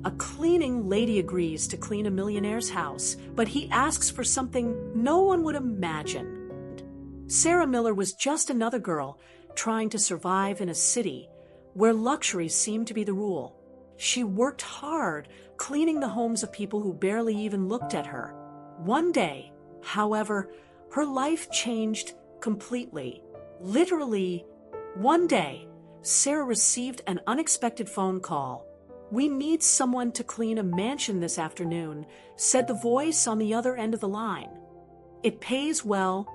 A cleaning lady agrees to clean a millionaire's house, but he asks for something no one would imagine. Sarah Miller was just another girl trying to survive in a city where luxury seemed to be the rule. She worked hard cleaning the homes of people who barely even looked at her. One day, however, her life changed completely. Literally, one day, Sarah received an unexpected phone call. "We need someone to clean a mansion this afternoon," said the voice on the other end of the line. "It pays well,"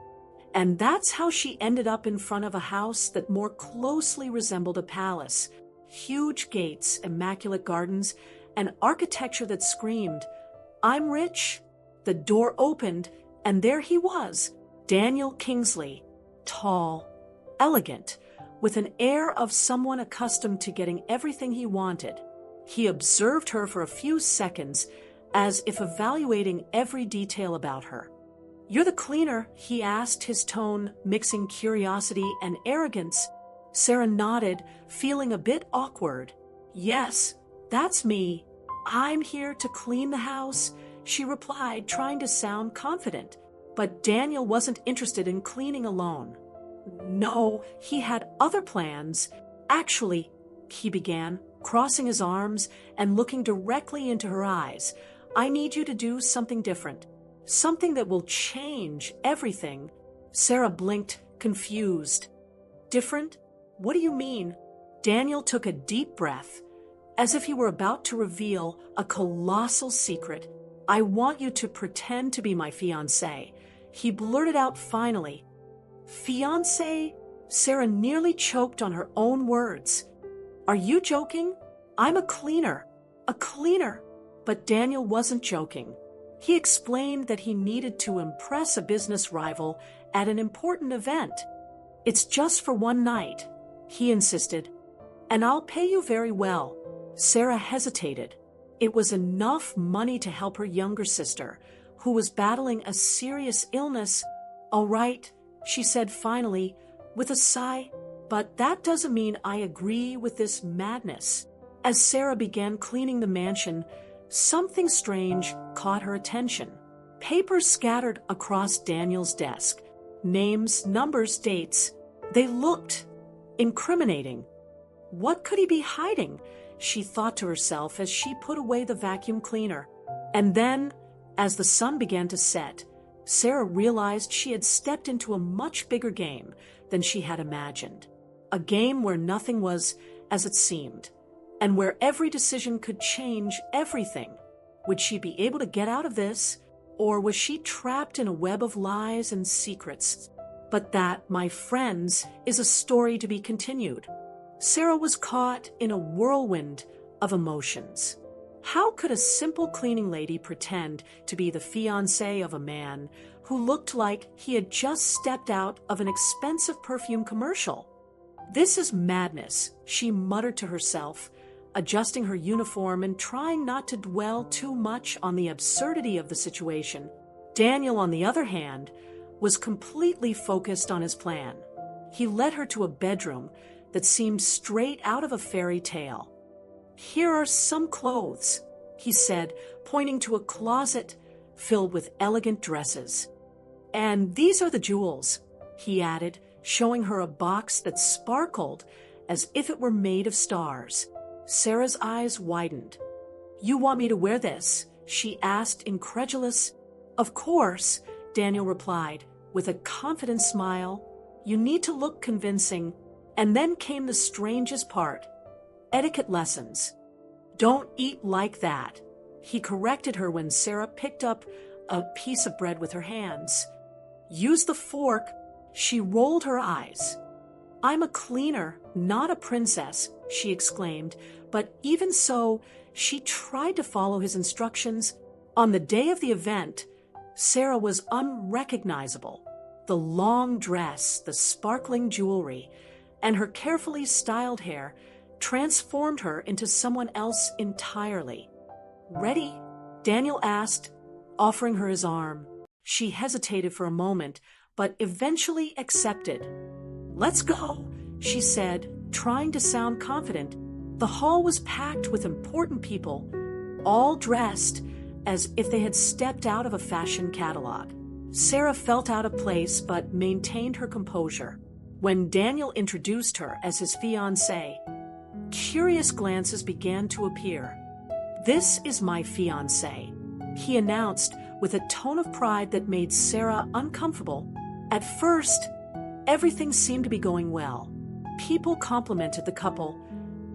and that's how she ended up in front of a house that more closely resembled a palace. Huge gates, immaculate gardens, and architecture that screamed, "I'm rich." The door opened, and there he was, Daniel Kingsley, tall, elegant, with an air of someone accustomed to getting everything he wanted. He observed her for a few seconds, as if evaluating every detail about her. "You're the cleaner?" he asked, his tone mixing curiosity and arrogance. Sarah nodded, feeling a bit awkward. "Yes, that's me. I'm here to clean the house," she replied, trying to sound confident. But Daniel wasn't interested in cleaning alone. No, he had other plans. "Actually," he began, crossing his arms and looking directly into her eyes, "I need you to do something different. Something that will change everything." Sarah blinked, confused. "Different? What do you mean?" Daniel took a deep breath, as if he were about to reveal a colossal secret. "I want you to pretend to be my fiancée," he blurted out finally. "Fiancée?" Sarah nearly choked on her own words. "Are you joking? I'm a cleaner." A cleaner? But Daniel wasn't joking. He explained that he needed to impress a business rival at an important event. "It's just for one night," he insisted. "And I'll pay you very well." Sarah hesitated. It was enough money to help her younger sister, who was battling a serious illness. "All right," she said finally, with a sigh, "but that doesn't mean I agree with this madness." As Sarah began cleaning the mansion, something strange caught her attention. Papers scattered across Daniel's desk. Names, numbers, dates. They looked incriminating. What could he be hiding? She thought to herself as she put away the vacuum cleaner. And then, as the sun began to set, Sarah realized she had stepped into a much bigger game than she had imagined. A game where nothing was as it seemed, and where every decision could change everything. Would she be able to get out of this, or was she trapped in a web of lies and secrets? But that, my friends, is a story to be continued. Sarah was caught in a whirlwind of emotions. How could a simple cleaning lady pretend to be the fiancée of a man who looked like he had just stepped out of an expensive perfume commercial? "This is madness," she muttered to herself, adjusting her uniform and trying not to dwell too much on the absurdity of the situation. Daniel, on the other hand, was completely focused on his plan. He led her to a bedroom that seemed straight out of a fairy tale. "Here are some clothes," he said, pointing to a closet filled with elegant dresses. "And these are the jewels," he added, showing her a box that sparkled as if it were made of stars. Sarah's eyes widened. "You want me to wear this?" she asked, incredulous. "Of course," Daniel replied, with a confident smile. "You need to look convincing." And then came the strangest part. Etiquette lessons. "Don't eat like that," he corrected her when Sarah picked up a piece of bread with her hands. "Use the fork." She rolled her eyes. "I'm a cleaner, not a princess," she exclaimed, but even so, she tried to follow his instructions. On the day of the event, Sarah was unrecognizable. The long dress, the sparkling jewelry, and her carefully styled hair transformed her into someone else entirely. "Ready?" Daniel asked, offering her his arm. She hesitated for a moment, but eventually accepted. "Let's go," she said, trying to sound confident. The hall was packed with important people, all dressed as if they had stepped out of a fashion catalog. Sarah felt out of place but maintained her composure. When Daniel introduced her as his fiancée, curious glances began to appear. "This is my fiancée," he announced with a tone of pride that made Sarah uncomfortable. At first, everything seemed to be going well. People complimented the couple,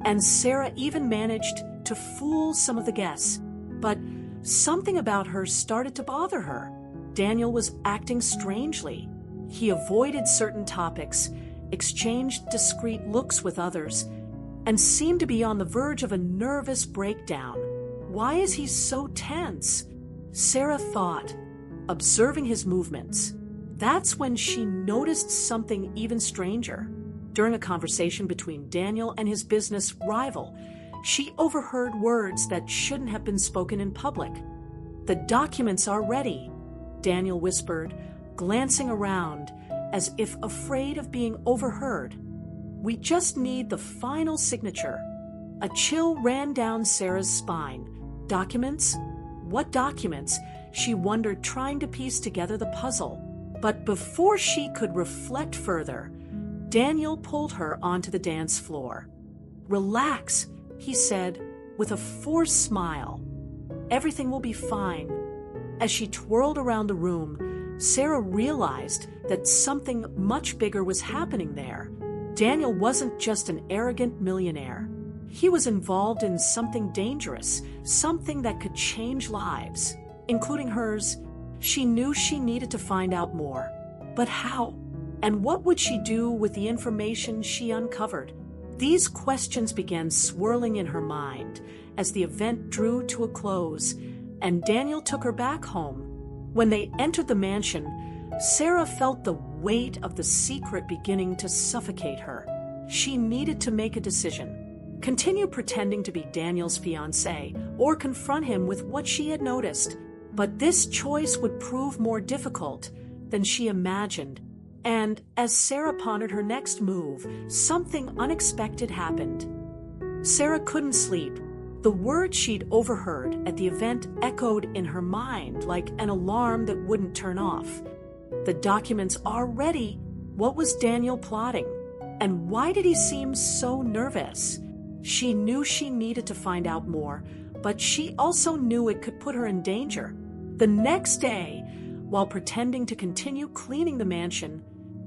and Sarah even managed to fool some of the guests. But something about her started to bother her. Daniel was acting strangely. He avoided certain topics, exchanged discreet looks with others, and seemed to be on the verge of a nervous breakdown. Why is he so tense? Sarah thought, observing his movements. That's when she noticed something even stranger. During a conversation between Daniel and his business rival, she overheard words that shouldn't have been spoken in public. "The documents are ready," Daniel whispered, glancing around as if afraid of being overheard. "We just need the final signature." A chill ran down Sarah's spine. Documents? What documents? She wondered, trying to piece together the puzzle. But before she could reflect further, Daniel pulled her onto the dance floor. "Relax," he said with a forced smile. "Everything will be fine." As she twirled around the room, Sarah realized that something much bigger was happening there. Daniel wasn't just an arrogant millionaire. He was involved in something dangerous, something that could change lives, including hers. She knew she needed to find out more. But how? And what would she do with the information she uncovered? These questions began swirling in her mind as the event drew to a close, and Daniel took her back home. When they entered the mansion, Sarah felt the weight of the secret beginning to suffocate her. She needed to make a decision. Continue pretending to be Daniel's fiancée or confront him with what she had noticed. But this choice would prove more difficult than she imagined. And as Sarah pondered her next move, something unexpected happened. Sarah couldn't sleep. The words she'd overheard at the event echoed in her mind like an alarm that wouldn't turn off. The documents are ready. What was Daniel plotting? And why did he seem so nervous? She knew she needed to find out more, but she also knew it could put her in danger. The next day, while pretending to continue cleaning the mansion,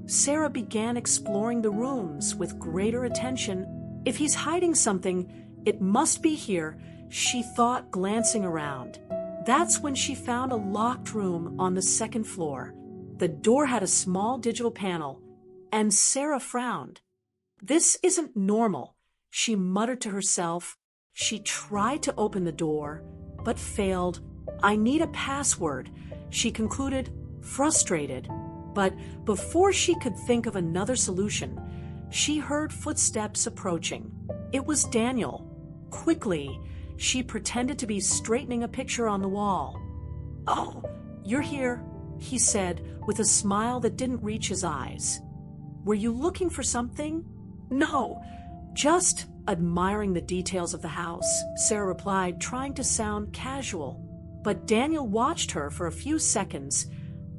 Sarah began exploring the rooms with greater attention. If he's hiding something, it must be here, she thought, glancing around. That's when she found a locked room on the second floor. The door had a small digital panel, and Sarah frowned. "This isn't normal," she muttered to herself. She tried to open the door, but failed. "I need a password," she concluded, frustrated. But before she could think of another solution, she heard footsteps approaching. It was Daniel. Quickly, she pretended to be straightening a picture on the wall. "Oh, you're here," he said with a smile that didn't reach his eyes. "Were you looking for something?" "No, just admiring the details of the house," Sarah replied, trying to sound casual. But Daniel watched her for a few seconds,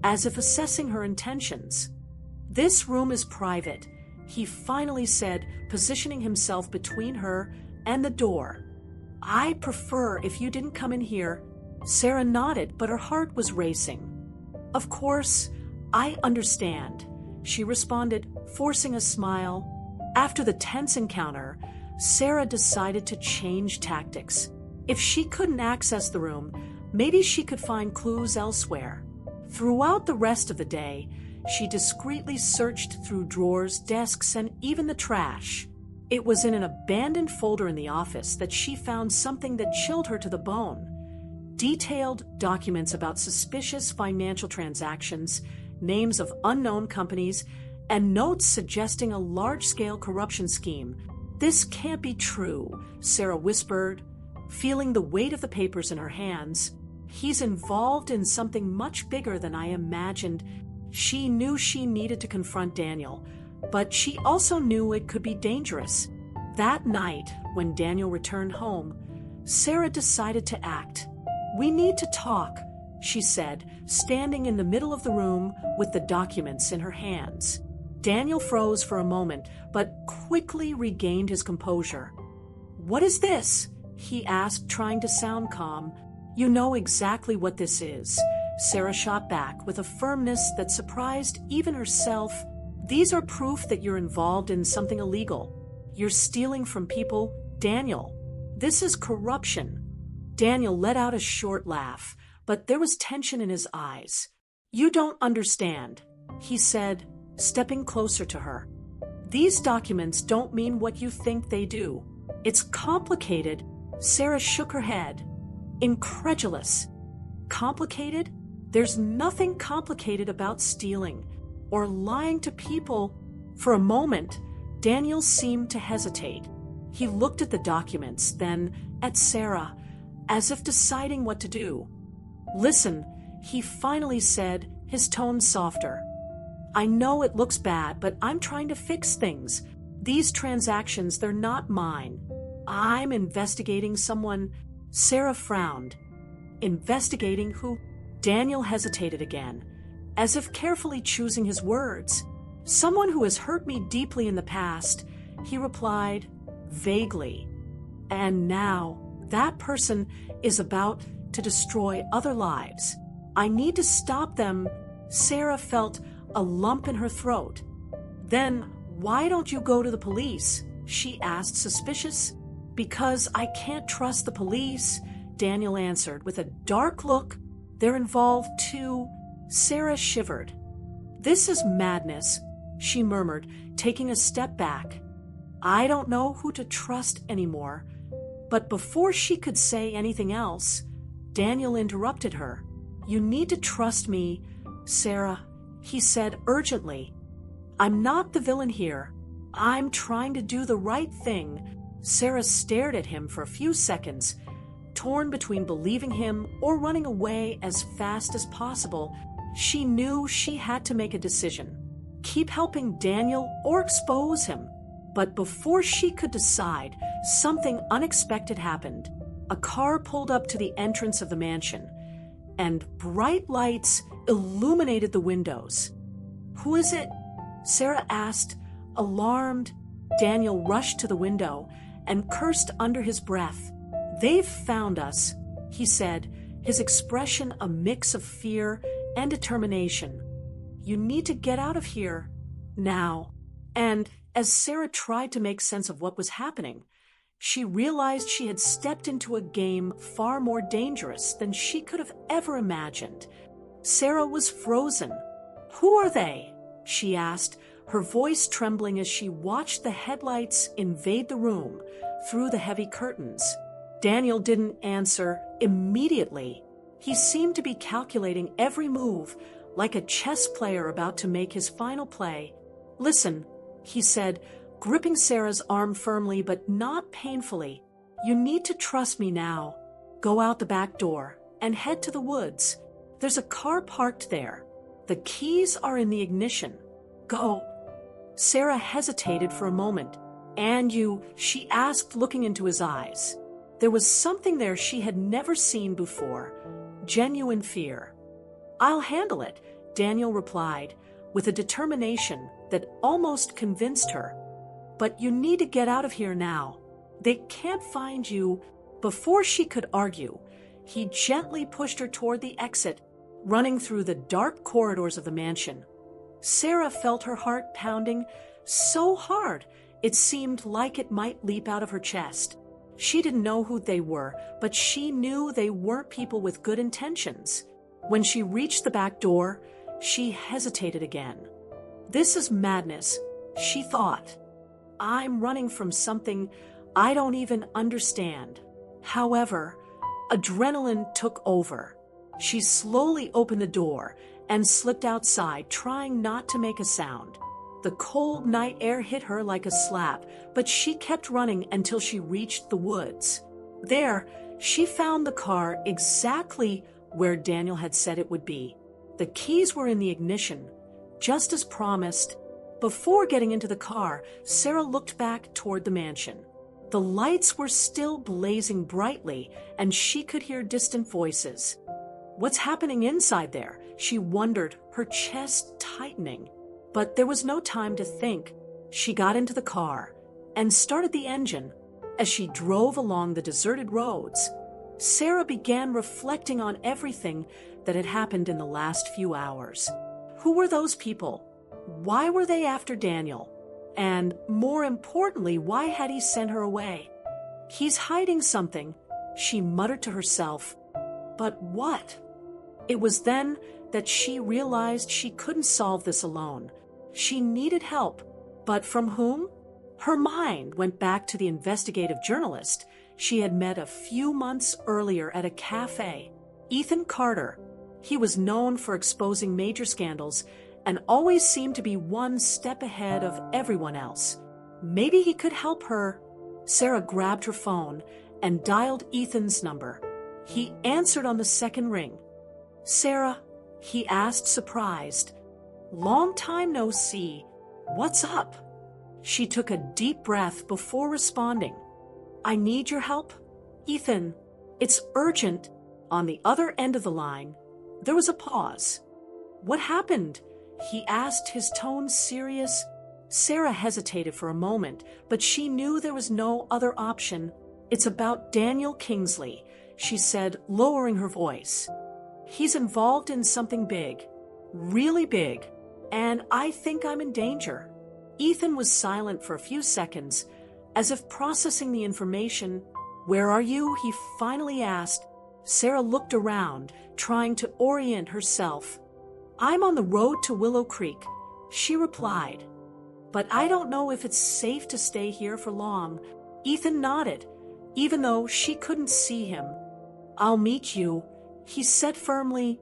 as if assessing her intentions. "This room is private," he finally said, positioning himself between her and the door. "I prefer if you didn't come in here." Sarah nodded, but her heart was racing. "Of course, I understand," she responded, forcing a smile. After the tense encounter, Sarah decided to change tactics. If she couldn't access the room, maybe she could find clues elsewhere. Throughout the rest of the day, she discreetly searched through drawers, desks, and even the trash. It was in an abandoned folder in the office that she found something that chilled her to the bone. Detailed documents about suspicious financial transactions, names of unknown companies, and notes suggesting a large-scale corruption scheme. "This can't be true," Sarah whispered, feeling the weight of the papers in her hands. "He's involved in something much bigger than I imagined." She knew she needed to confront Daniel, but she also knew it could be dangerous. That night, when Daniel returned home, Sarah decided to act. "We need to talk," she said, standing in the middle of the room with the documents in her hands. Daniel froze for a moment, but quickly regained his composure. "What is this?" he asked, trying to sound calm. "You know exactly what this is," Sarah shot back with a firmness that surprised even herself. "These are proof that you're involved in something illegal. You're stealing from people, Daniel. This is corruption." Daniel let out a short laugh, but there was tension in his eyes. "You don't understand," he said, stepping closer to her. "These documents don't mean what you think they do. It's complicated." Sarah shook her head, incredulous. "Complicated? There's nothing complicated about stealing or lying to people." For a moment, Daniel seemed to hesitate. He looked at the documents, then at Sarah, as if deciding what to do. "Listen," he finally said, his tone softer. "I know it looks bad, but I'm trying to fix things. These transactions, they're not mine. I'm investigating someone." Sarah frowned. "Investigating who?" Daniel hesitated again, as if carefully choosing his words. "Someone who has hurt me deeply in the past," he replied, vaguely. "And now, that person is about to destroy other lives. I need to stop them." Sarah felt a lump in her throat. "Then why don't you go to the police?" she asked, suspicious. "Because I can't trust the police," Daniel answered with a dark look. "They're involved too." Sarah shivered. "This is madness," she murmured, taking a step back. "I don't know who to trust anymore." But before she could say anything else, Daniel interrupted her. "You need to trust me, Sarah," he said urgently. "I'm not the villain here. I'm trying to do the right thing." Sarah stared at him for a few seconds, torn between believing him or running away as fast as possible. She knew she had to make a decision. Keep helping Daniel or expose him. But before she could decide, something unexpected happened. A car pulled up to the entrance of the mansion, and bright lights illuminated the windows. "Who is it?" Sarah asked, alarmed. Daniel rushed to the window and cursed under his breath. "They've found us," he said, his expression a mix of fear and determination. "You need to get out of here now." And as Sarah tried to make sense of what was happening, she realized she had stepped into a game far more dangerous than she could have ever imagined. Sarah was frozen. "Who are they?" she asked, her voice trembling as she watched the headlights invade the room through the heavy curtains. Daniel didn't answer immediately. He seemed to be calculating every move, like a chess player about to make his final play. "Listen," he said, gripping Sarah's arm firmly but not painfully. "You need to trust me now. Go out the back door and head to the woods. There's a car parked there. The keys are in the ignition. Go." Sarah hesitated for a moment. "And you?" she asked, looking into his eyes. There was something there she had never seen before, genuine fear. "I'll handle it," Daniel replied, with a determination that almost convinced her. "But you need to get out of here now. They can't find you." Before she could argue, he gently pushed her toward the exit, running through the dark corridors of the mansion. Sarah felt her heart pounding so hard it seemed like it might leap out of her chest. She didn't know who they were, but she knew they weren't people with good intentions. When she reached the back door, she hesitated again. "This is madness," she thought. "I'm running from something I don't even understand." However, adrenaline took over. She slowly opened the door and slipped outside, trying not to make a sound. The cold night air hit her like a slap, but she kept running until she reached the woods. There, she found the car exactly where Daniel had said it would be. The keys were in the ignition, just as promised. Before getting into the car, Sarah looked back toward the mansion. The lights were still blazing brightly, and she could hear distant voices. What's happening inside there? She wondered, her chest tightening. But there was no time to think. She got into the car and started the engine. As she drove along the deserted roads, Sarah began reflecting on everything that had happened in the last few hours. Who were those people? Why were they after Daniel? And more importantly, why had he sent her away? He's hiding something, she muttered to herself. But what? It was then that she realized she couldn't solve this alone. She needed help. But from whom? Her mind went back to the investigative journalist she had met a few months earlier at a cafe, Ethan Carter. He was known for exposing major scandals and always seemed to be one step ahead of everyone else. Maybe he could help her. Sarah grabbed her phone and dialed Ethan's number. He answered on the second ring. "Sarah," he asked, surprised. "Long time no see. What's up?" She took a deep breath before responding. "I need your help, Ethan. It's urgent." On the other end of the line, there was a pause. "What happened?" he asked, his tone serious. Sarah hesitated for a moment, but she knew there was no other option. "It's about Daniel Kingsley," she said, lowering her voice. "He's involved in something big, really big, and I think I'm in danger." Ethan was silent for a few seconds, as if processing the information. "Where are you?" he finally asked. Sarah looked around, trying to orient herself. "I'm on the road to Willow Creek," she replied. "But I don't know if it's safe to stay here for long." Ethan nodded, even though she couldn't see him. "I'll meet you," he said firmly.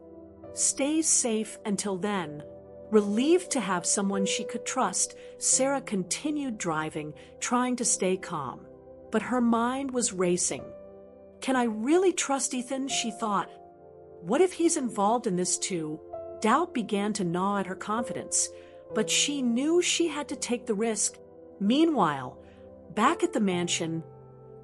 "Stay safe until then." Relieved to have someone she could trust, Sarah continued driving, trying to stay calm. But her mind was racing. "Can I really trust Ethan?" she thought. "What if he's involved in this too?" Doubt began to gnaw at her confidence, but she knew she had to take the risk. Meanwhile, back at the mansion,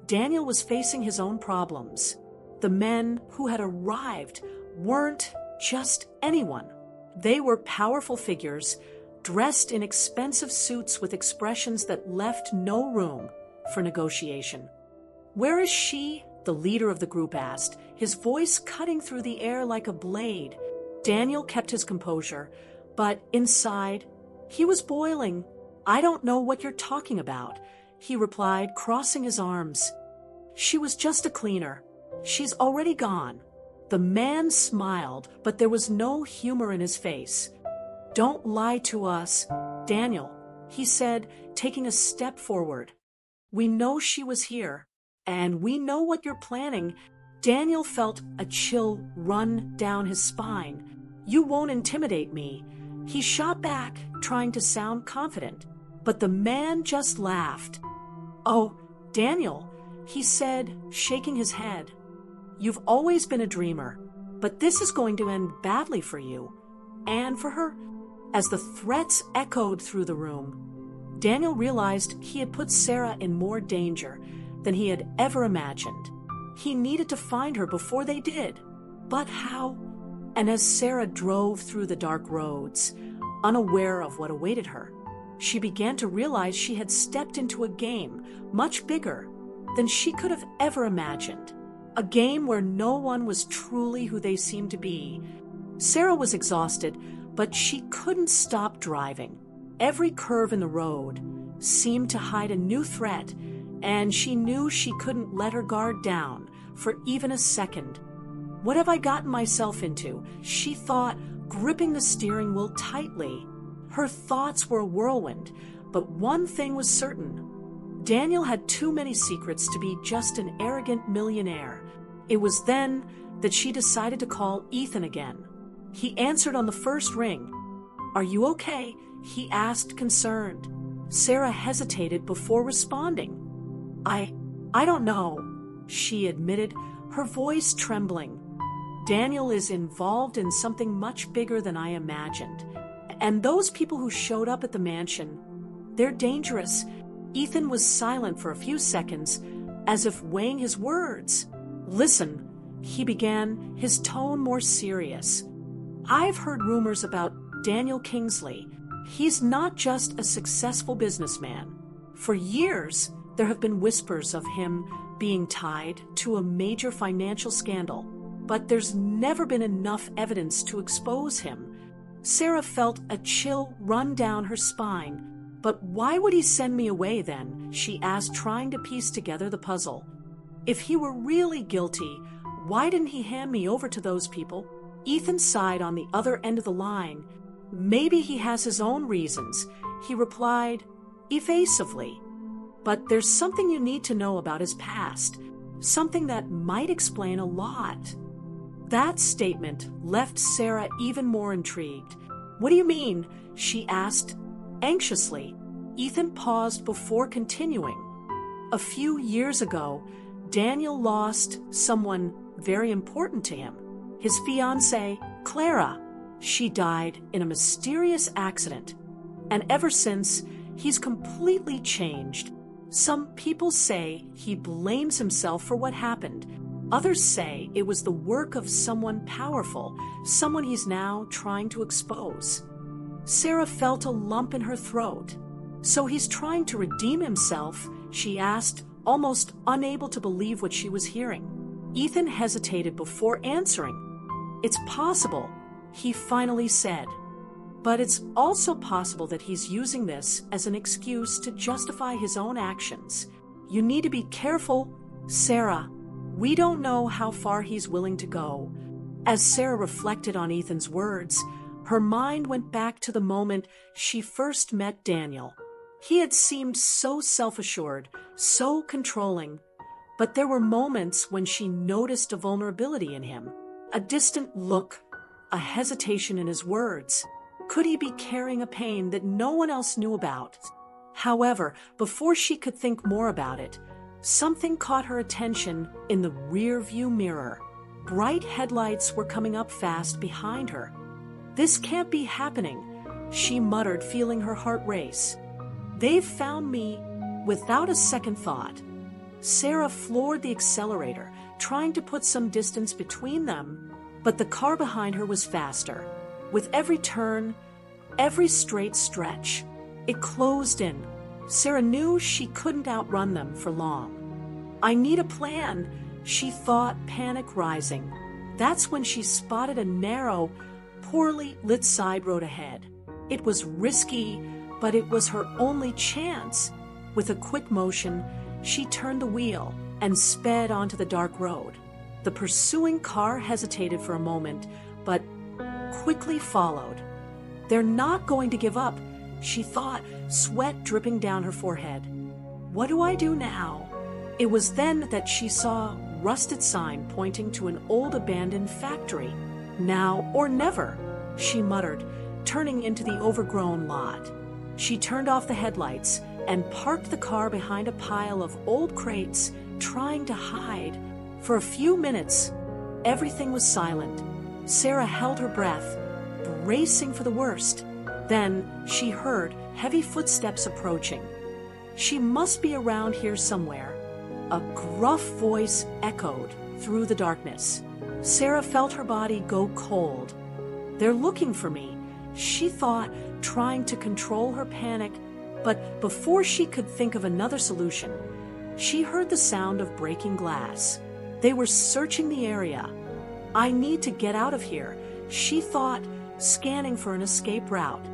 Daniel was facing his own problems. The men who had arrived weren't just anyone. They were powerful figures, dressed in expensive suits with expressions that left no room for negotiation. "Where is she?" the leader of the group asked, his voice cutting through the air like a blade. Daniel kept his composure, but inside, he was boiling. "I don't know what you're talking about," he replied, crossing his arms. "She was just a cleaner. She's already gone." The man smiled, but there was no humor in his face. "Don't lie to us, Daniel," he said, taking a step forward. "We know she was here, and we know what you're planning." Daniel felt a chill run down his spine. "You won't intimidate me," he shot back, trying to sound confident. But the man just laughed. "Oh, Daniel," he said, shaking his head. "You've always been a dreamer, but this is going to end badly for you. And for her." As the threats echoed through the room, Daniel realized he had put Sarah in more danger than he had ever imagined. He needed to find her before they did. But how? And as Sarah drove through the dark roads, unaware of what awaited her, she began to realize she had stepped into a game much bigger than she could have ever imagined. A game where no one was truly who they seemed to be. Sarah was exhausted, but she couldn't stop driving. Every curve in the road seemed to hide a new threat, and she knew she couldn't let her guard down for even a second. "What have I gotten myself into?" she thought, gripping the steering wheel tightly. Her thoughts were a whirlwind, but one thing was certain. Daniel had too many secrets to be just an arrogant millionaire. It was then that she decided to call Ethan again. He answered on the first ring. "Are you okay?" he asked, concerned. Sarah hesitated before responding. I don't know," she admitted, her voice trembling. "Daniel is involved in something much bigger than I imagined. And those people who showed up at the mansion, they're dangerous. Ethan was silent for a few seconds, as if weighing his words. "Listen," he began, his tone more serious. "I've heard rumors about Daniel Kingsley. He's not just a successful businessman. For years, there have been whispers of him being tied to a major financial scandal, but there's never been enough evidence to expose him." Sarah felt a chill run down her spine. "But why would he send me away then?" she asked, trying to piece together the puzzle. "If he were really guilty, why didn't he hand me over to those people?" Ethan sighed on the other end of the line. "Maybe he has his own reasons," he replied evasively. "But there's something you need to know about his past, something that might explain a lot." That statement left Sarah even more intrigued. "What do you mean?" she asked anxiously. Ethan paused before continuing. "A few years ago, Daniel lost someone very important to him. His fiancée, Clara. She died in a mysterious accident. And ever since, he's completely changed. Some people say he blames himself for what happened. Others say it was the work of someone powerful, someone he's now trying to expose." Sarah felt a lump in her throat. "So he's trying to redeem himself?" she asked, almost unable to believe what she was hearing. Ethan hesitated before answering. "It's possible," he finally said. "But it's also possible that he's using this as an excuse to justify his own actions. You need to be careful, Sarah. We don't know how far he's willing to go." As Sarah reflected on Ethan's words, her mind went back to the moment she first met Daniel. He had seemed so self-assured, so controlling, but there were moments when she noticed a vulnerability in him, a distant look, a hesitation in his words. Could he be carrying a pain that no one else knew about? However, before she could think more about it, something caught her attention in the rear-view mirror. Bright headlights were coming up fast behind her. "This can't be happening," she muttered, feeling her heart race. "They've found me." Without a second thought, Sarah floored the accelerator, trying to put some distance between them, but the car behind her was faster. With every turn, every straight stretch, it closed in. Sarah knew she couldn't outrun them for long. "I need a plan," she thought, panic rising. That's when she spotted a narrow, poorly lit side road ahead. It was risky, but it was her only chance. With a quick motion, she turned the wheel and sped onto the dark road. The pursuing car hesitated for a moment, but quickly followed. "They're not going to give up," she thought, sweat dripping down her forehead. "What do I do now?" It was then that she saw a rusted sign pointing to an old abandoned factory. "Now or never," she muttered, turning into the overgrown lot. She turned off the headlights and parked the car behind a pile of old crates, trying to hide. For a few minutes, everything was silent. Sarah held her breath, bracing for the worst. Then she heard heavy footsteps approaching. She must be around here somewhere. A gruff voice echoed through the darkness. Sarah felt her body go cold. "They're looking for me," she thought, trying to control her panic, but before she could think of another solution, she heard the sound of breaking glass. They were searching the area. "I need to get out of here," she thought, scanning for an escape route.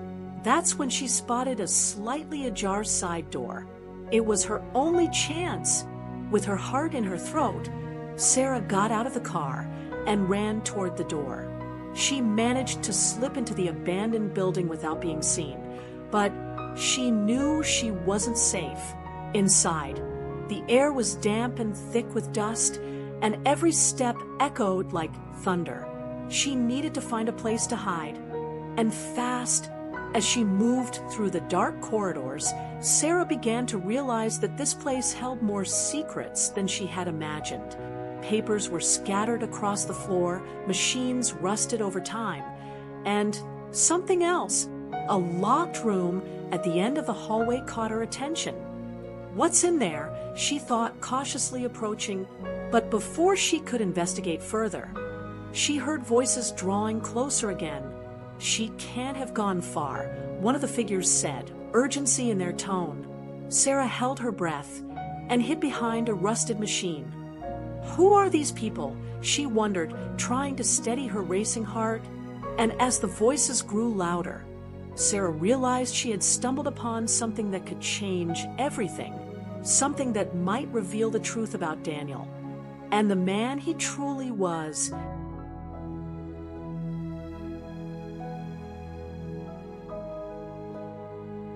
That's when she spotted a slightly ajar side door. It was her only chance. With her heart in her throat, Sarah got out of the car and ran toward the door. She managed to slip into the abandoned building without being seen, but she knew she wasn't safe. Inside, the air was damp and thick with dust, and every step echoed like thunder. She needed to find a place to hide, and fast. As she moved through the dark corridors, Sarah began to realize that this place held more secrets than she had imagined. Papers were scattered across the floor, machines rusted over time, and something else, a locked room at the end of the hallway, caught her attention. What's in there? She thought, cautiously approaching, but before she could investigate further, she heard voices drawing closer again. She can't have gone far, one of the figures said, urgency in their tone. Sarah held her breath and hid behind a rusted machine. Who are these people? She wondered, trying to steady her racing heart. And as the voices grew louder, Sarah realized she had stumbled upon something that could change everything, something that might reveal the truth about Daniel and the man he truly was.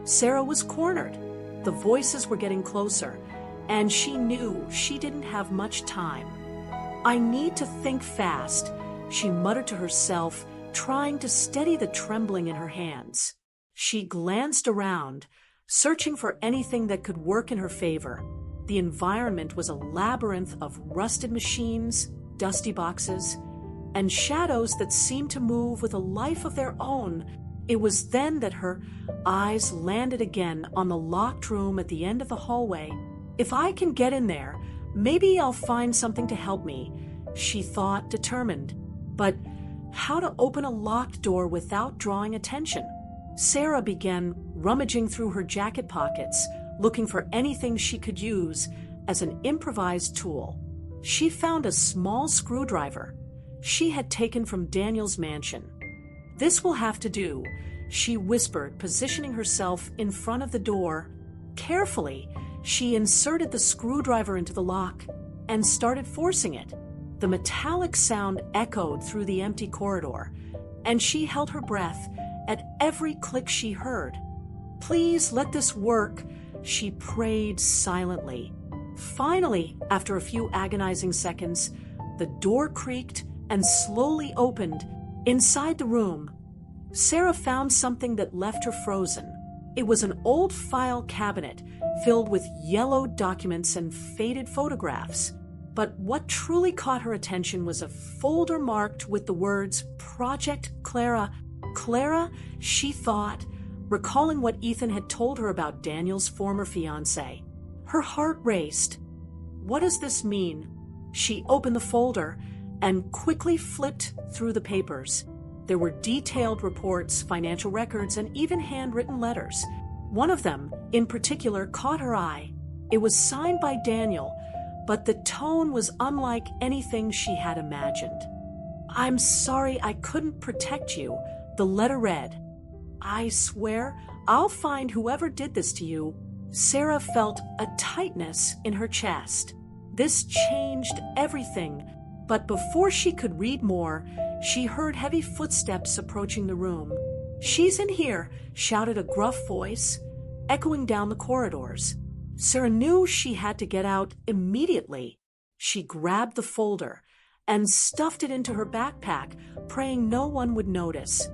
Sarah was cornered. The voices were getting closer, and she knew she didn't have much time. I need to think fast, she muttered to herself, trying to steady the trembling in her hands. She glanced around, searching for anything that could work in her favor. The environment was a labyrinth of rusted machines, dusty boxes, and shadows that seemed to move with a life of their own. It was then that her eyes landed again on the locked room at the end of the hallway. If I can get in there, maybe I'll find something to help me, she thought, determined. But how to open a locked door without drawing attention? Sarah began rummaging through her jacket pockets, looking for anything she could use as an improvised tool. She found a small screwdriver she had taken from Daniel's mansion. This will have to do, she whispered, positioning herself in front of the door. Carefully, she inserted the screwdriver into the lock and started forcing it. The metallic sound echoed through the empty corridor, and she held her breath at every click she heard. Please let this work, she prayed silently. Finally, after a few agonizing seconds, the door creaked and slowly opened. Inside the room, Sarah found something that left her frozen. It was an old file cabinet filled with yellowed documents and faded photographs. But what truly caught her attention was a folder marked with the words Project Clara. Clara, she thought, recalling what Ethan had told her about Daniel's former fiancée. Her heart raced. What does this mean? She opened the folder and quickly flipped through the papers. There were detailed reports, financial records, and even handwritten letters. One of them, in particular, caught her eye. It was signed by Daniel, but the tone was unlike anything she had imagined. I'm sorry I couldn't protect you, the letter read. I swear I'll find whoever did this to you. Sarah felt a tightness in her chest. This changed everything, but before she could read more, she heard heavy footsteps approaching the room. She's in here, shouted a gruff voice, echoing down the corridors. Sarah knew she had to get out immediately. She grabbed the folder and stuffed it into her backpack, praying no one would notice.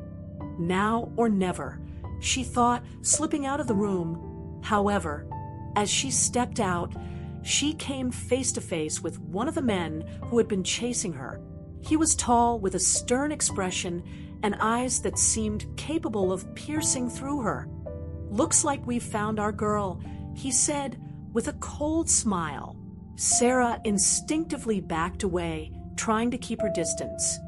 Now or never, she thought, slipping out of the room. However, as she stepped out, she came face to face with one of the men who had been chasing her. He was tall, with a stern expression and eyes that seemed capable of piercing through her. Looks like we've found our girl, he said with a cold smile. Sarah instinctively backed away, trying to keep her distance.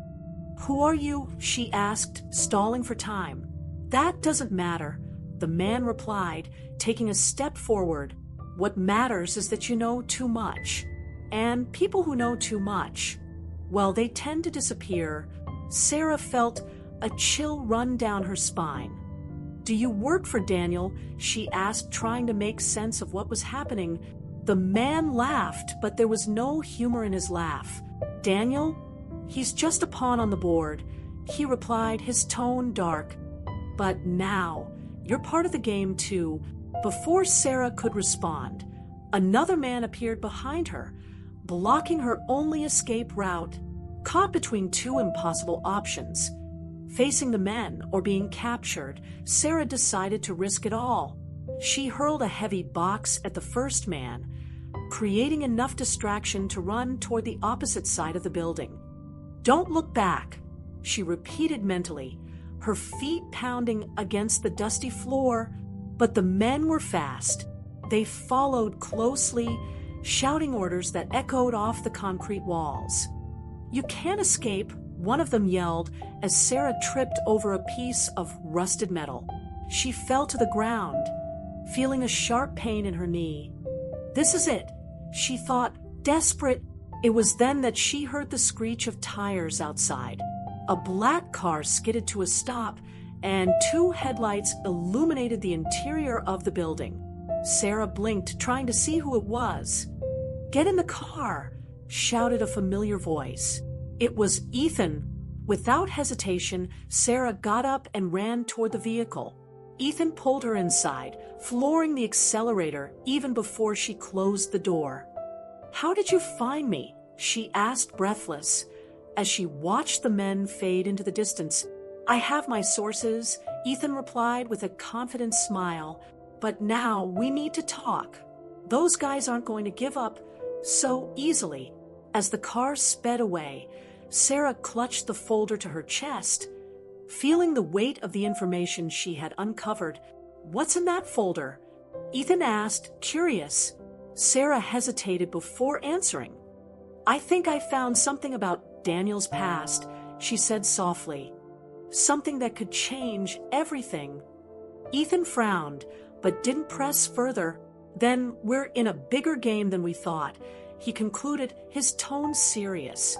Who are you? She asked, stalling for time. That doesn't matter, the man replied, taking a step forward. What matters is that you know too much. And people who know too much, well, they tend to disappear. Sarah felt a chill run down her spine. Do you work for Daniel? She asked, trying to make sense of what was happening. The man laughed, but there was no humor in his laugh. Daniel? He's just a pawn on the board, he replied, his tone dark. But now, you're part of the game too. Before Sarah could respond, another man appeared behind her, blocking her only escape route. Caught between two impossible options, facing the men or being captured, Sarah decided to risk it all. She hurled a heavy box at the first man, creating enough distraction to run toward the opposite side of the building. Don't look back, she repeated mentally, her feet pounding against the dusty floor. But the men were fast. They followed closely, shouting orders that echoed off the concrete walls. "You can't escape," one of them yelled as Sarah tripped over a piece of rusted metal. She fell to the ground, feeling a sharp pain in her knee. "This is it," she thought, desperate. It was then that she heard the screech of tires outside. A black car skidded to a stop, and two headlights illuminated the interior of the building. Sarah blinked, trying to see who it was. "Get in the car," shouted a familiar voice. It was Ethan. Without hesitation, Sarah got up and ran toward the vehicle. Ethan pulled her inside, flooring the accelerator even before she closed the door. "How did you find me?" she asked, breathless, as she watched the men fade into the distance. "I have my sources," Ethan replied with a confident smile, "but now we need to talk. Those guys aren't going to give up so easily." As the car sped away, Sarah clutched the folder to her chest, feeling the weight of the information she had uncovered. "What's in that folder?" Ethan asked, curious. Sarah hesitated before answering. "I think I found something about Daniel's past," she said softly. "Something that could change everything." Ethan frowned, but didn't press further. "Then we're in a bigger game than we thought," he concluded, his tone serious.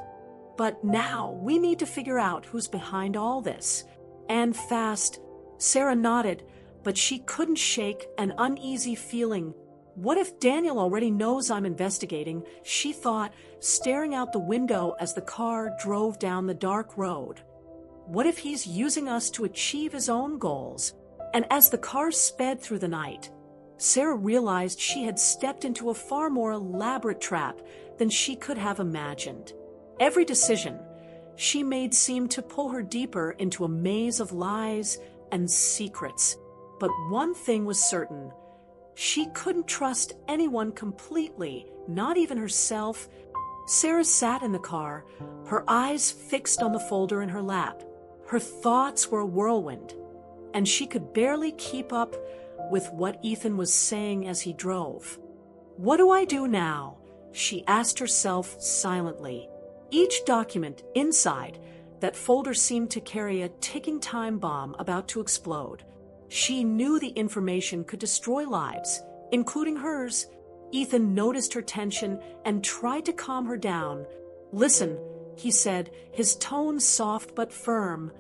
"But now we need to figure out who's behind all this. And fast." Sarah nodded, but she couldn't shake an uneasy feeling. "What if Daniel already knows I'm investigating?" she thought, staring out the window as the car drove down the dark road. "What if he's using us to achieve his own goals?" And as the car sped through the night, Sarah realized she had stepped into a far more elaborate trap than she could have imagined. Every decision she made seemed to pull her deeper into a maze of lies and secrets. But one thing was certain: she couldn't trust anyone completely, not even herself. Sarah sat in the car, her eyes fixed on the folder in her lap. Her thoughts were a whirlwind, and she could barely keep up with what Ethan was saying as he drove. "What do I do now?" she asked herself silently. Each document inside that folder seemed to carry a ticking time bomb about to explode. She knew the information could destroy lives, including hers. Ethan noticed her tension and tried to calm her down. "Listen," he said, his tone soft but firm.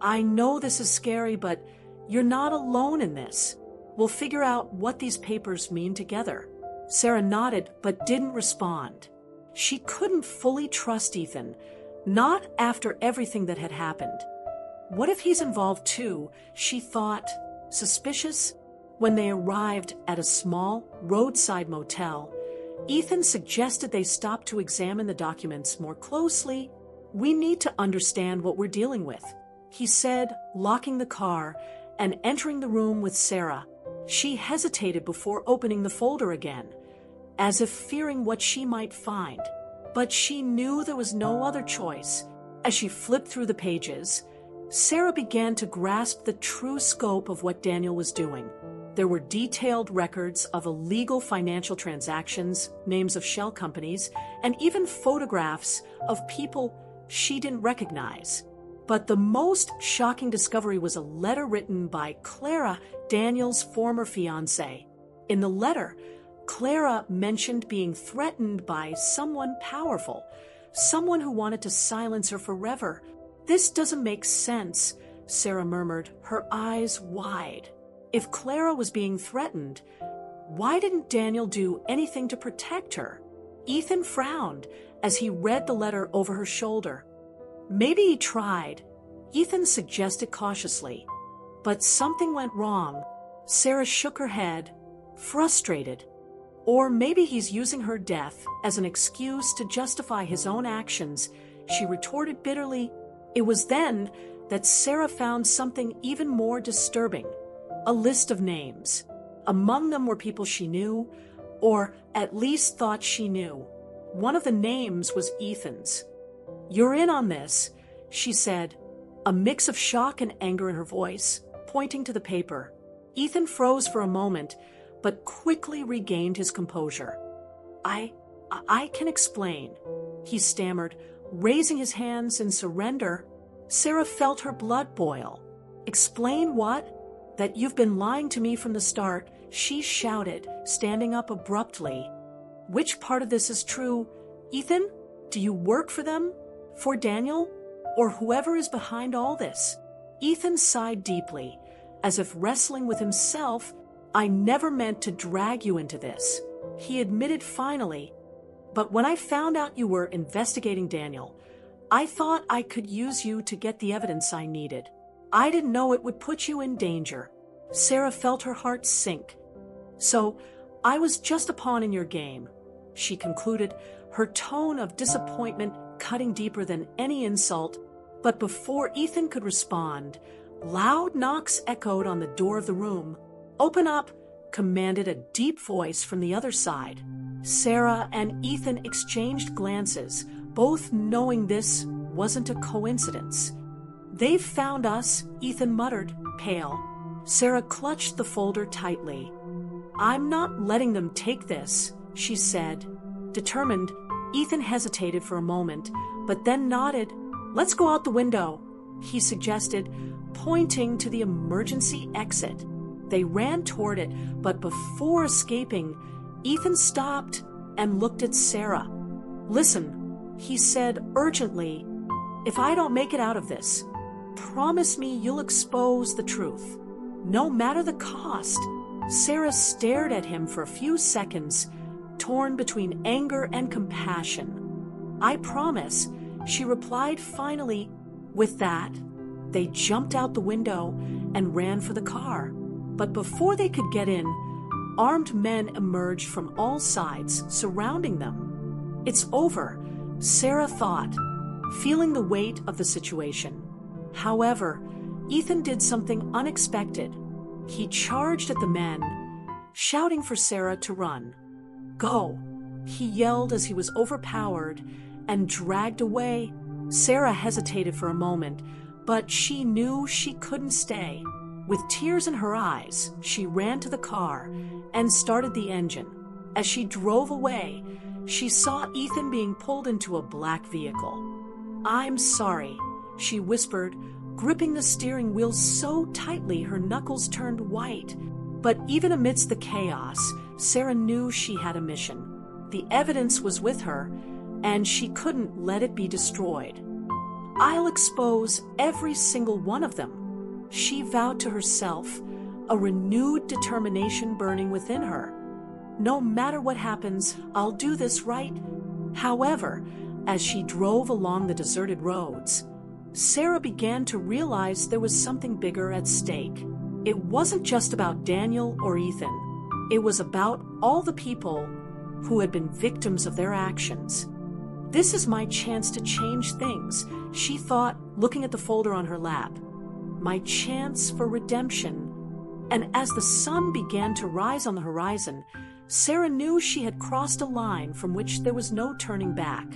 "I know this is scary, but you're not alone in this. We'll figure out what these papers mean together." Sarah nodded but didn't respond. She couldn't fully trust Ethan, not after everything that had happened. What if he's involved too, she thought, suspicious? When they arrived at a small roadside motel, Ethan suggested they stop to examine the documents more closely. "We need to understand what we're dealing with," he said, locking the car and entering the room with Sarah. She hesitated before opening the folder again, as if fearing what she might find. But she knew there was no other choice. As she flipped through the pages, Sarah began to grasp the true scope of what Daniel was doing. There were detailed records of illegal financial transactions, names of shell companies, and even photographs of people she didn't recognize. But the most shocking discovery was a letter written by Clara, Daniel's former fiancée. In the letter, Clara mentioned being threatened by someone powerful, someone who wanted to silence her forever. "This doesn't make sense," Sarah murmured, her eyes wide. If Clara was being threatened, why didn't Daniel do anything to protect her? Ethan frowned as he read the letter over her shoulder. "Maybe he tried," Ethan suggested cautiously. "But something went wrong." Sarah shook her head, frustrated. "Or maybe he's using her death as an excuse to justify his own actions," she retorted bitterly. It was then that Sarah found something even more disturbing: a list of names. Among them were people she knew, or at least thought she knew. One of the names was Ethan's. "You're in on this," she said, a mix of shock and anger in her voice, pointing to the paper. Ethan froze for a moment, but quickly regained his composure. I can explain, he stammered, raising his hands in surrender. Sarah felt her blood boil. Explain what? That you've been lying to me from the start, she shouted, standing up abruptly. Which part of this is true? Ethan, do you work for them? For Daniel? Or whoever is behind all this? Ethan sighed deeply, as if wrestling with himself. I never meant to drag you into this, he admitted finally. But when I found out you were investigating Daniel, I thought I could use you to get the evidence I needed. I didn't know it would put you in danger. Sarah felt her heart sink. So, I was just a pawn in your game, she concluded, her tone of disappointment cutting deeper than any insult. But before Ethan could respond, loud knocks echoed on the door of the room. Open up, commanded a deep voice from the other side. Sarah and Ethan exchanged glances, both knowing this wasn't a coincidence. They've found us, Ethan muttered, pale. Sarah clutched the folder tightly. I'm not letting them take this, she said. Determined, Ethan hesitated for a moment, but then nodded. Let's go out the window, he suggested, pointing to the emergency exit. They ran toward it, but before escaping, Ethan stopped and looked at Sarah. Listen, he said urgently, if I don't make it out of this, promise me you'll expose the truth, no matter the cost. Sarah stared at him for a few seconds, torn between anger and compassion. I promise, she replied finally. With that, they jumped out the window and ran for the car. But before they could get in, armed men emerged from all sides, surrounding them. It's over, Sarah thought, feeling the weight of the situation. However, Ethan did something unexpected. He charged at the men, shouting for Sarah to run. Go, he yelled as he was overpowered and dragged away. Sarah hesitated for a moment, but she knew she couldn't stay. With tears in her eyes, she ran to the car and started the engine. As she drove away, she saw Ethan being pulled into a black vehicle. I'm sorry, she whispered, gripping the steering wheel so tightly her knuckles turned white. But even amidst the chaos, Sarah knew she had a mission. The evidence was with her, and she couldn't let it be destroyed. I'll expose every single one of them, she vowed to herself, a renewed determination burning within her. No matter what happens, I'll do this right. However, as she drove along the deserted roads, Sarah began to realize there was something bigger at stake. It wasn't just about Daniel or Ethan. It was about all the people who had been victims of their actions. This is my chance to change things, she thought, looking at the folder on her lap. My chance for redemption. And as the sun began to rise on the horizon, Sarah knew she had crossed a line from which there was no turning back.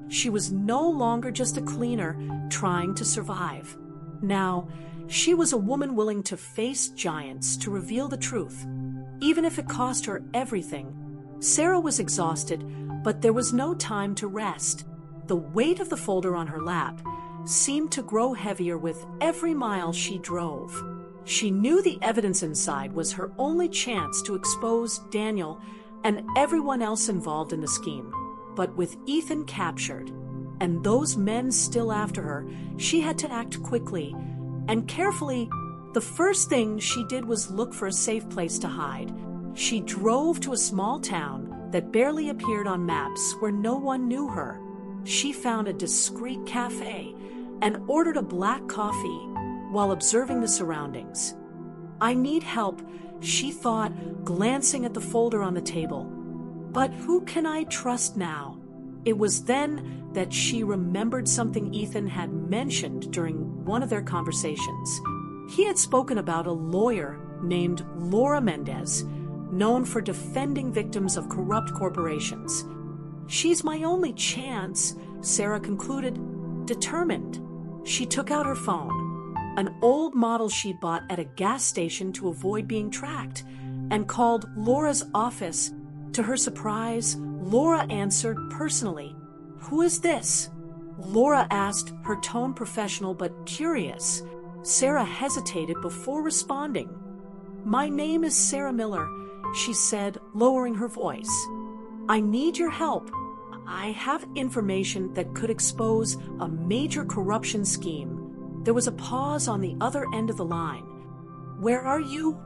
She was no longer just a cleaner trying to survive. Now, she was a woman willing to face giants to reveal the truth, even if it cost her everything. Sarah was exhausted, but there was no time to rest. The weight of the folder on her lap seemed to grow heavier with every mile she drove. She knew the evidence inside was her only chance to expose Daniel and everyone else involved in the scheme. But with Ethan captured, and those men still after her, she had to act quickly and carefully. The first thing she did was look for a safe place to hide. She drove to a small town that barely appeared on maps where no one knew her. She found a discreet cafe and ordered a black coffee while observing the surroundings. I need help, she thought, glancing at the folder on the table. But who can I trust now? It was then that she remembered something Ethan had mentioned during one of their conversations. He had spoken about a lawyer named Laura Mendez, known for defending victims of corrupt corporations. She's my only chance, Sarah concluded, determined. She took out her phone, an old model she'd bought at a gas station to avoid being tracked, and called Laura's office. To her surprise, Laura answered personally. "Who is this?" Laura asked, her tone professional but curious. Sarah hesitated before responding. "My name is Sarah Miller," she said, lowering her voice. "I need your help. I have information that could expose a major corruption scheme." There was a pause on the other end of the line. "Where are you?"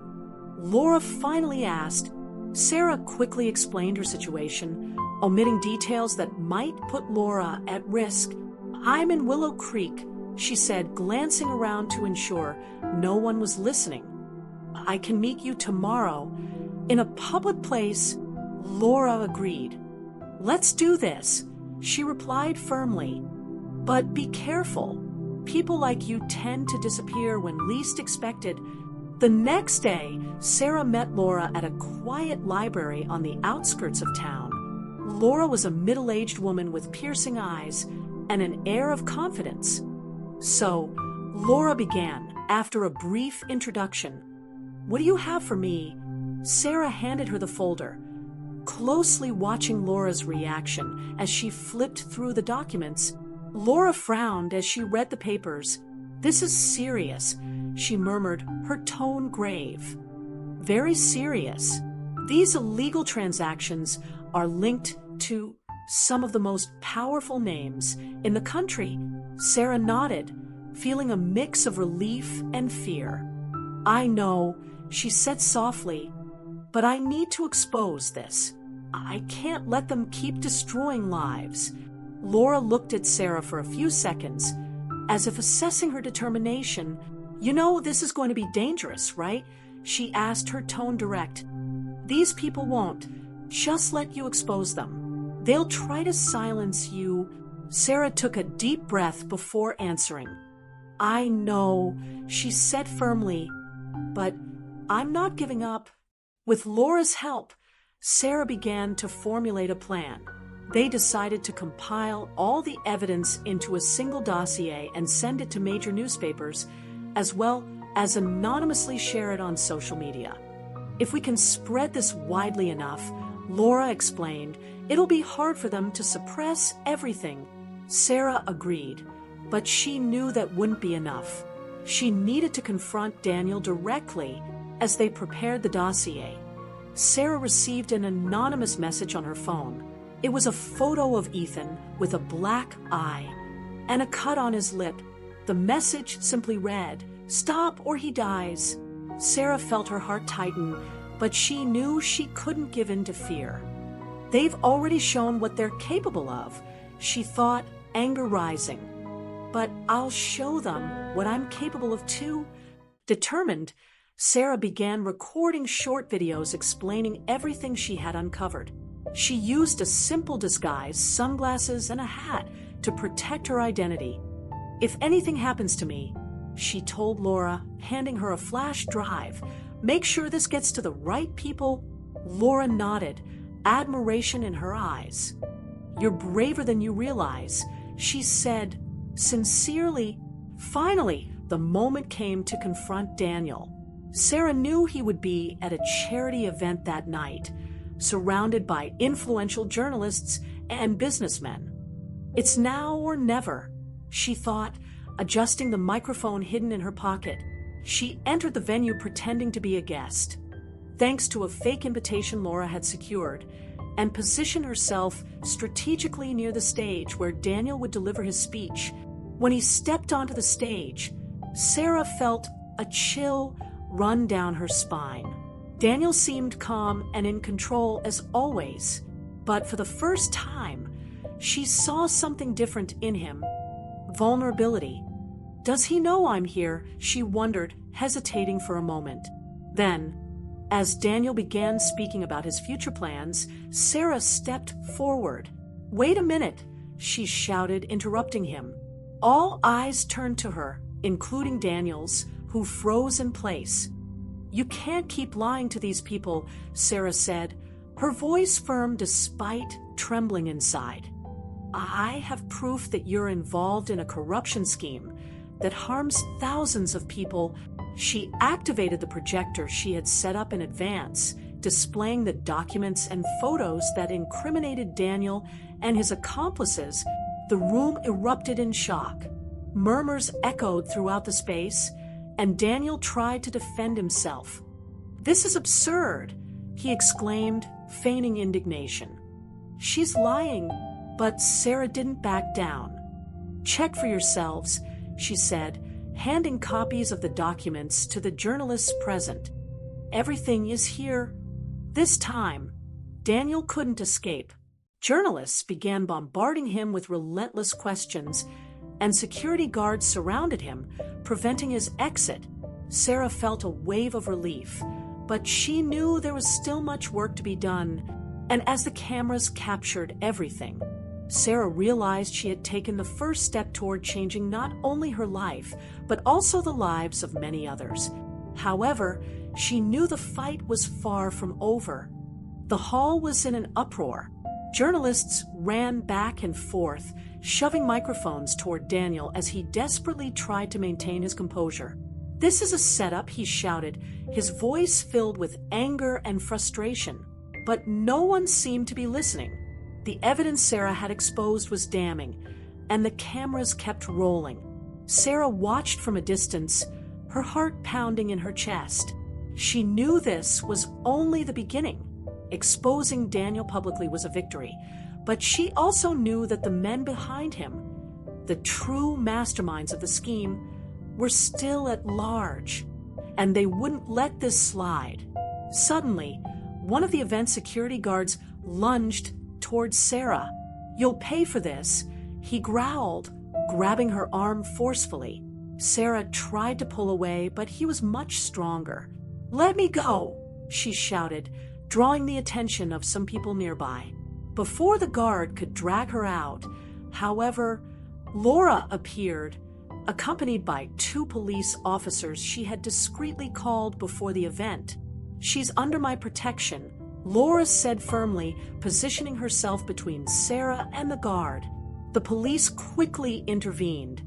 Laura finally asked. Sarah quickly explained her situation, omitting details that might put Laura at risk. "I'm in Willow Creek," she said, glancing around to ensure no one was listening. "I can meet you tomorrow in a public place." Laura agreed. "Let's do this," she replied firmly. "But be careful. People like you tend to disappear when least expected." The next day, Sarah met Laura at a quiet library on the outskirts of town. Laura was a middle-aged woman with piercing eyes and an air of confidence. "So," Laura began, after a brief introduction, "what do you have for me?" Sarah handed her the folder, closely watching Laura's reaction as she flipped through the documents. Laura frowned as she read the papers. "This is serious," she murmured, her tone grave. "Very serious. These illegal transactions are linked to some of the most powerful names in the country." Sarah nodded, feeling a mix of relief and fear. "I know," she said softly, "but I need to expose this. I can't let them keep destroying lives." Laura looked at Sarah for a few seconds, as if assessing her determination. "You know this is going to be dangerous, right?" she asked, her tone direct. "These people won't just let you expose them. They'll try to silence you." Sarah took a deep breath before answering. "I know," she said firmly, "but I'm not giving up." With Laura's help, Sarah began to formulate a plan. They decided to compile all the evidence into a single dossier and send it to major newspapers, as well as anonymously share it on social media. "If we can spread this widely enough," Laura explained, "it'll be hard for them to suppress everything." Sarah agreed, but she knew that wouldn't be enough. She needed to confront Daniel directly. As they prepared the dossier, Sarah received an anonymous message on her phone. It was a photo of Ethan with a black eye and a cut on his lip. The message simply read, "Stop or he dies." Sarah felt her heart tighten, but she knew she couldn't give in to fear. "They've already shown what they're capable of," she thought, anger rising. "But I'll show them what I'm capable of too." Determined, Sarah began recording short videos explaining everything she had uncovered. She used a simple disguise, sunglasses, and a hat to protect her identity. "If anything happens to me," she told Laura, handing her a flash drive, "make sure this gets to the right people." Laura nodded, admiration in her eyes. "You're braver than you realize," she said sincerely. Finally, the moment came to confront Daniel. Sarah knew he would be at a charity event that night, surrounded by influential journalists and businessmen. "It's now or never," she thought, adjusting the microphone hidden in her pocket. She entered the venue pretending to be a guest. Thanks to a fake invitation Laura had secured, and positioned herself strategically near the stage where Daniel would deliver his speech. When he stepped onto the stage, Sarah felt a chill run down her spine. Daniel seemed calm and in control as always, but for the first time, she saw something different in him. Vulnerability. "Does he know I'm here?" she wondered, hesitating for a moment. Then, as Daniel began speaking about his future plans, Sarah stepped forward. "Wait a minute," she shouted, interrupting him. All eyes turned to her, including Daniel's, who froze in place. "You can't keep lying to these people," Sarah said, her voice firm despite trembling inside. "I have proof that you're involved in a corruption scheme that harms thousands of people. She activated the projector she had set up in advance, displaying the documents and photos that incriminated Daniel and his accomplices. The room erupted in shock. Murmurs echoed throughout the space, and Daniel tried to defend himself. "This is absurd," he exclaimed, feigning indignation. "She's lying," but Sarah didn't back down. "Check for yourselves," she said, handing copies of the documents to the journalists present. "Everything is here." This time, Daniel couldn't escape. Journalists began bombarding him with relentless questions, and security guards surrounded him, preventing his exit. Sarah felt a wave of relief, but she knew there was still much work to be done, and as the cameras captured everything, Sarah realized she had taken the first step toward changing not only her life, but also the lives of many others. However, she knew the fight was far from over. The hall was in an uproar. Journalists ran back and forth, shoving microphones toward Daniel as he desperately tried to maintain his composure. "This is a setup," he shouted, his voice filled with anger and frustration. But no one seemed to be listening. The evidence Sarah had exposed was damning, and the cameras kept rolling. Sarah watched from a distance, her heart pounding in her chest. She knew this was only the beginning. Exposing Daniel publicly was a victory, but she also knew that the men behind him, the true masterminds of the scheme, were still at large, and they wouldn't let this slide. Suddenly, one of the event's security guards lunged towards Sarah. "You'll pay for this," he growled, grabbing her arm forcefully. Sarah tried to pull away, but he was much stronger. "Let me go," she shouted, drawing the attention of some people nearby. Before the guard could drag her out, however, Laura appeared, accompanied by 2 police officers she had discreetly called before the event. "She's under my protection," Laura said firmly, positioning herself between Sarah and the guard. The police quickly intervened,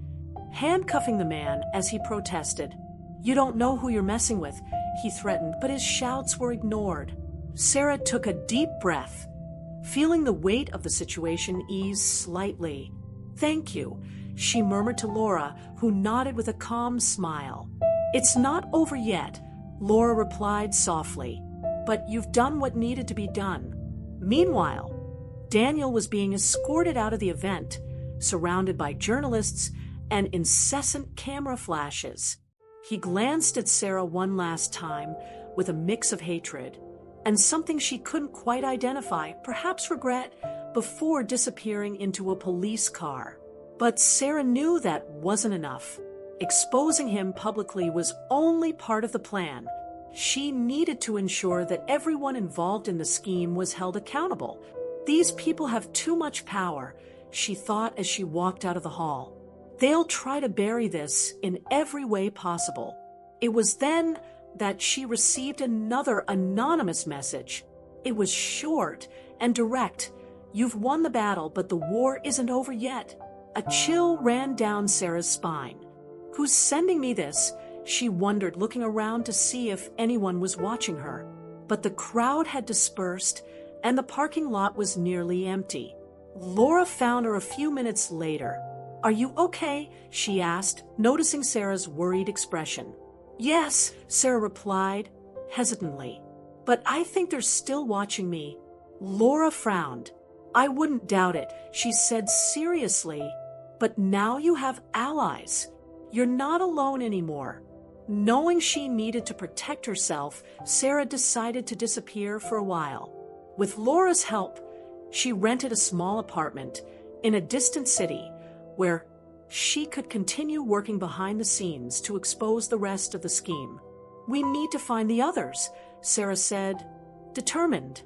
handcuffing the man as he protested. "You don't know who you're messing with," he threatened, but his shouts were ignored. Sarah took a deep breath, feeling the weight of the situation ease slightly. "Thank you," she murmured to Laura, who nodded with a calm smile. "It's not over yet," Laura replied softly, "but you've done what needed to be done." Meanwhile, Daniel was being escorted out of the event, surrounded by journalists and incessant camera flashes. He glanced at Sarah one last time with a mix of hatred and something she couldn't quite identify, perhaps regret, before disappearing into a police car. But Sarah knew that wasn't enough. Exposing him publicly was only part of the plan. She needed to ensure that everyone involved in the scheme was held accountable. "These people have too much power," she thought as she walked out of the hall. "They'll try to bury this in every way possible." It was then that she received another anonymous message. It was short and direct. "You've won the battle, but the war isn't over yet." A chill ran down Sarah's spine. "Who's sending me this?" she wondered, looking around to see if anyone was watching her. But the crowd had dispersed, and the parking lot was nearly empty. Laura found her a few minutes later. "Are you okay?" she asked, noticing Sarah's worried expression. "Yes," Sarah replied, hesitantly. "But I think they're still watching me." Laura frowned. "I wouldn't doubt it," she said seriously. "But now you have allies. You're not alone anymore." Knowing she needed to protect herself, Sarah decided to disappear for a while. With Laura's help, she rented a small apartment in a distant city where she could continue working behind the scenes to expose the rest of the scheme. "We need to find the others," Sarah said, determined.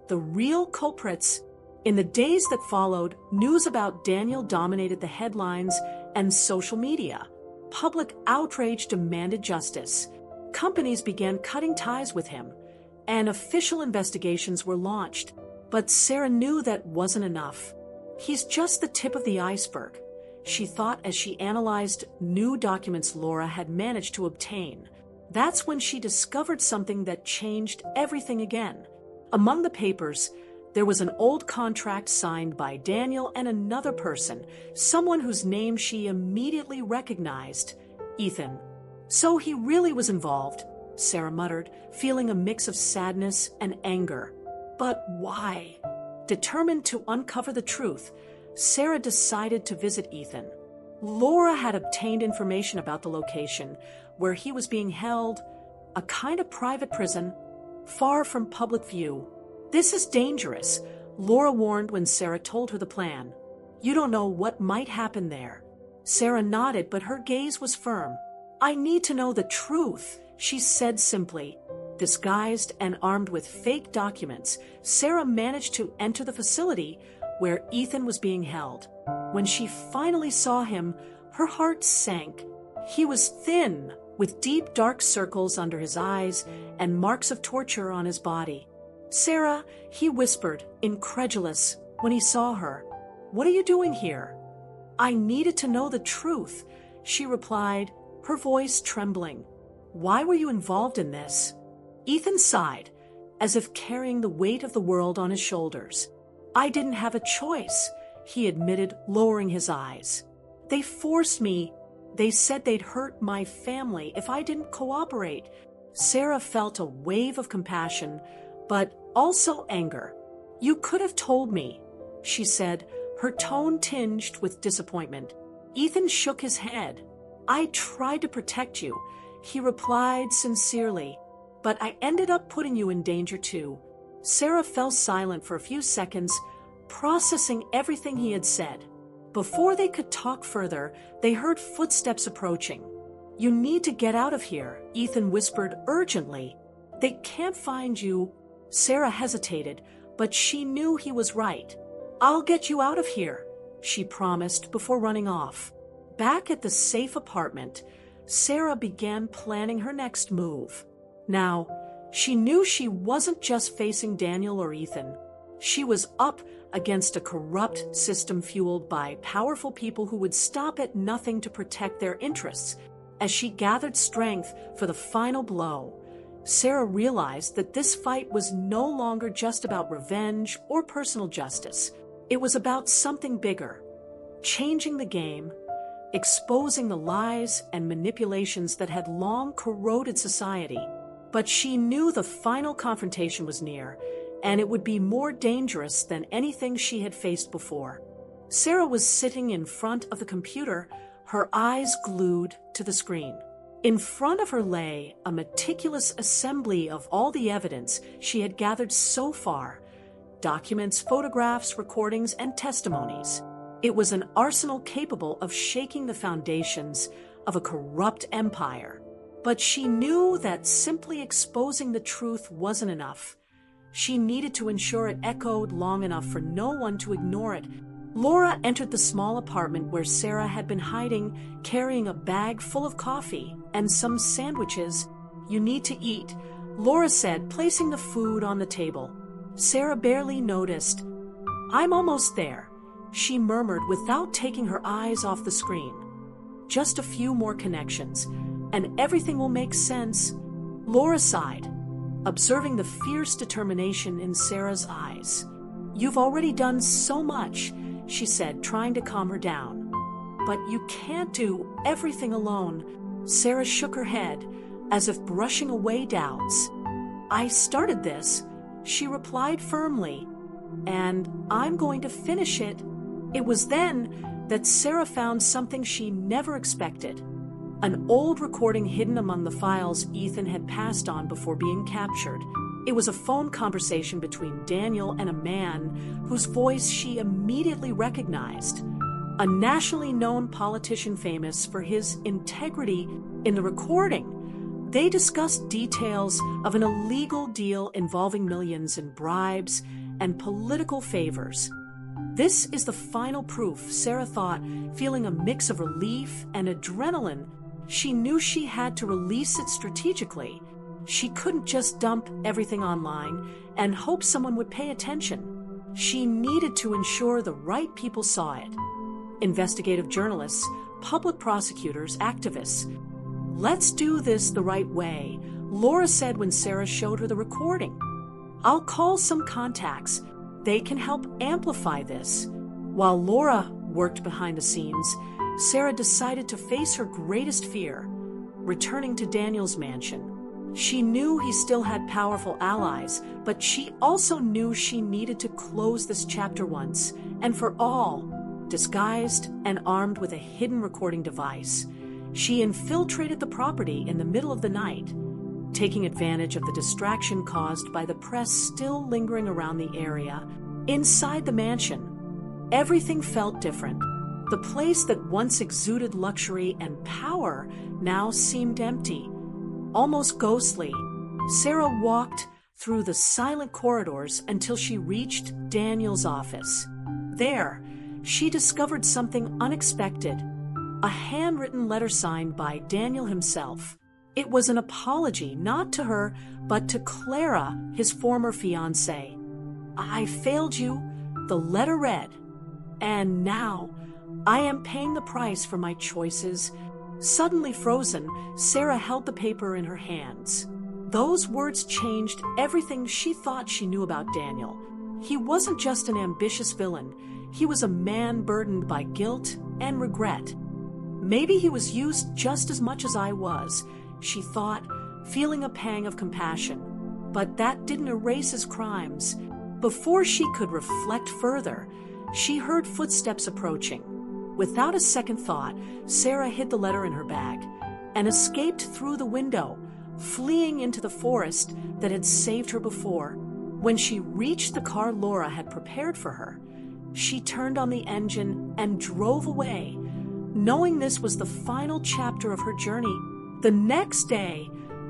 The real culprits. In the days that followed, news about Daniel dominated the headlines and social media. Public outrage demanded justice. Companies began cutting ties with him, and official investigations were launched. But Sarah knew that wasn't enough. "He's just the tip of the iceberg," she thought as she analyzed new documents Laura had managed to obtain. That's when she discovered something that changed everything again. Among the papers, there was an old contract signed by Daniel and another person, someone whose name she immediately recognized, Ethan. So he really was involved, Sarah muttered, feeling a mix of sadness and anger. But why? Determined to uncover the truth, Sarah decided to visit Ethan. Laura had obtained information about the location where he was being held, a kind of private prison, far from public view. This is dangerous, Laura warned when Sarah told her the plan. You don't know what might happen there. Sarah nodded, but her gaze was firm. I need to know the truth, she said simply. Disguised and armed with fake documents, Sarah managed to enter the facility where Ethan was being held. When she finally saw him, her heart sank. He was thin, with deep dark circles under his eyes and marks of torture on his body. Sarah, he whispered, incredulous, when he saw her. What are you doing here? I needed to know the truth, she replied, her voice trembling. Why were you involved in this? Ethan sighed, as if carrying the weight of the world on his shoulders. I didn't have a choice, he admitted, lowering his eyes. They forced me. They said they'd hurt my family if I didn't cooperate. Sarah felt a wave of compassion, but also anger. You could have told me, she said, her tone tinged with disappointment. Ethan shook his head. I tried to protect you, he replied sincerely, but I ended up putting you in danger too. Sarah fell silent for a few seconds, processing everything he had said. Before they could talk further, they heard footsteps approaching. You need to get out of here, Ethan whispered urgently. They can't find you. Sarah hesitated, but she knew he was right. I'll get you out of here, she promised before running off. Back at the safe apartment, Sarah began planning her next move. Now, she knew she wasn't just facing Daniel or Ethan. She was up against a corrupt system fueled by powerful people who would stop at nothing to protect their interests. As she gathered strength for the final blow, Sarah realized that this fight was no longer just about revenge or personal justice. It was about something bigger, changing the game, exposing the lies and manipulations that had long corroded society. But she knew the final confrontation was near, and it would be more dangerous than anything she had faced before. Sarah was sitting in front of the computer, her eyes glued to the screen. In front of her lay a meticulous assembly of all the evidence she had gathered so far: documents, photographs, recordings, and testimonies. It was an arsenal capable of shaking the foundations of a corrupt empire. But she knew that simply exposing the truth wasn't enough. She needed to ensure it echoed long enough for no one to ignore it. Laura entered the small apartment where Sarah had been hiding, carrying a bag full of coffee and some sandwiches. You need to eat, Laura said, placing the food on the table. Sarah barely noticed. I'm almost there, she murmured without taking her eyes off the screen. Just a few more connections, and everything will make sense. Laura sighed, observing the fierce determination in Sarah's eyes. You've already done so much, she said, trying to calm her down. But you can't do everything alone. Sarah shook her head, as if brushing away doubts. I started this, she replied firmly, and I'm going to finish it. It was then that Sarah found something she never expected. An old recording hidden among the files Ethan had passed on before being captured. It was a phone conversation between Daniel and a man whose voice she immediately recognized. A nationally known politician famous for his integrity. In the recording, they discussed details of an illegal deal involving millions in bribes and political favors. This is the final proof, Sarah thought, feeling a mix of relief and adrenaline. She knew she had to release it strategically. She couldn't just dump everything online and hope someone would pay attention. She needed to ensure the right people saw it. investigative journalists, public prosecutors, activists. "Let's do this the right way," Laura said when Sarah showed her the recording. "I'll call some contacts. They can help amplify this." While Laura worked behind the scenes, Sarah decided to face her greatest fear, returning to Daniel's mansion. She knew he still had powerful allies, but she also knew she needed to close this chapter once and for all. Disguised and armed with a hidden recording device, she infiltrated the property in the middle of the night, taking advantage of the distraction caused by the press still lingering around the area. Inside the mansion, everything felt different. The place that once exuded luxury and power now seemed empty, almost ghostly. Sarah walked through the silent corridors until she reached Daniel's office. There, she discovered something unexpected, a handwritten letter signed by Daniel himself. It was an apology, not to her, but to Clara, his former fiancée. "I failed you," the letter read, "and now I am paying the price for my choices." Suddenly frozen, Sarah held the paper in her hands. Those words changed everything she thought she knew about Daniel. He wasn't just an ambitious villain. He was a man burdened by guilt and regret. Maybe he was used just as much as I was, she thought, feeling a pang of compassion. But that didn't erase his crimes. Before she could reflect further, she heard footsteps approaching. Without a second thought, Sarah hid the letter in her bag and escaped through the window, fleeing into the forest that had saved her before. When she reached the car Laura had prepared for her, she turned on the engine and drove away, knowing this was the final chapter of her journey. The next day,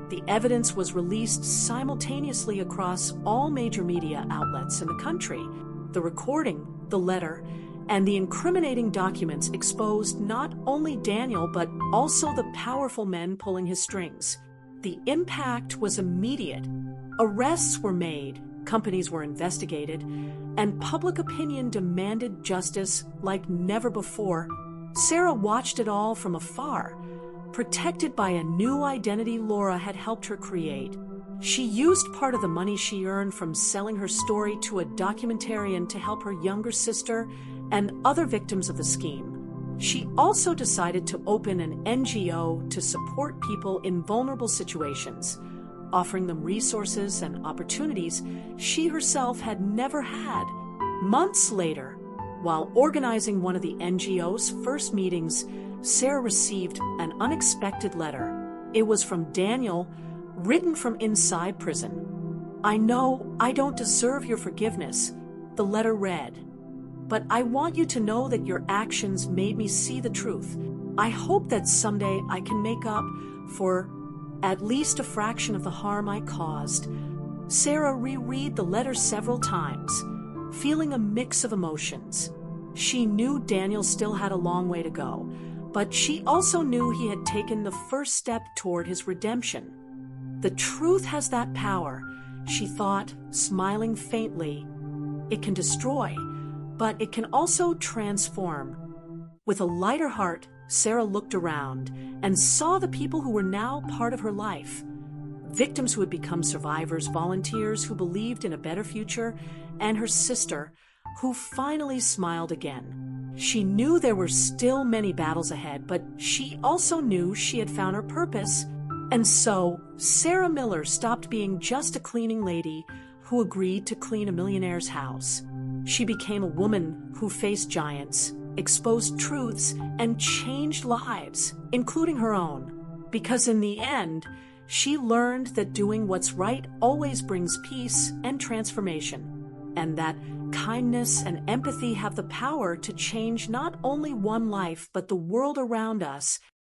the evidence was released simultaneously across all major media outlets in the country. The recording, the letter, and the incriminating documents exposed not only Daniel but also the powerful men pulling his strings. The impact was immediate. Arrests were made, companies were investigated, and public opinion demanded justice like never before. Sarah watched it all from afar, protected by a new identity Laura had helped her create. She used part of the money she earned from selling her story to a documentarian to help her younger sister and other victims of the scheme. She also decided to open an NGO to support people in vulnerable situations, offering them resources and opportunities she herself had never had. Months later, while organizing one of the NGO's first meetings, Sarah received an unexpected letter. It was from Daniel, written from inside prison. "I know I don't deserve your forgiveness," the letter read, "but I want you to know that your actions made me see the truth. I hope that someday I can make up for at least a fraction of the harm I caused." Sarah reread the letter several times, feeling a mix of emotions. She knew Daniel still had a long way to go, but she also knew he had taken the first step toward his redemption. The truth has that power, she thought, smiling faintly. It can destroy, but it can also transform. With a lighter heart, Sarah looked around and saw the people who were now part of her life. Victims who had become survivors, volunteers who believed in a better future, and her sister, who finally smiled again. She knew there were still many battles ahead, but she also knew she had found her purpose. And so, Sarah Miller stopped being just a cleaning lady who agreed to clean a millionaire's house. She became a woman who faced giants, exposed truths, and changed lives, including her own. Because in the end, she learned that doing what's right always brings peace and transformation, and that kindness and empathy have the power to change not only one life but the world around us.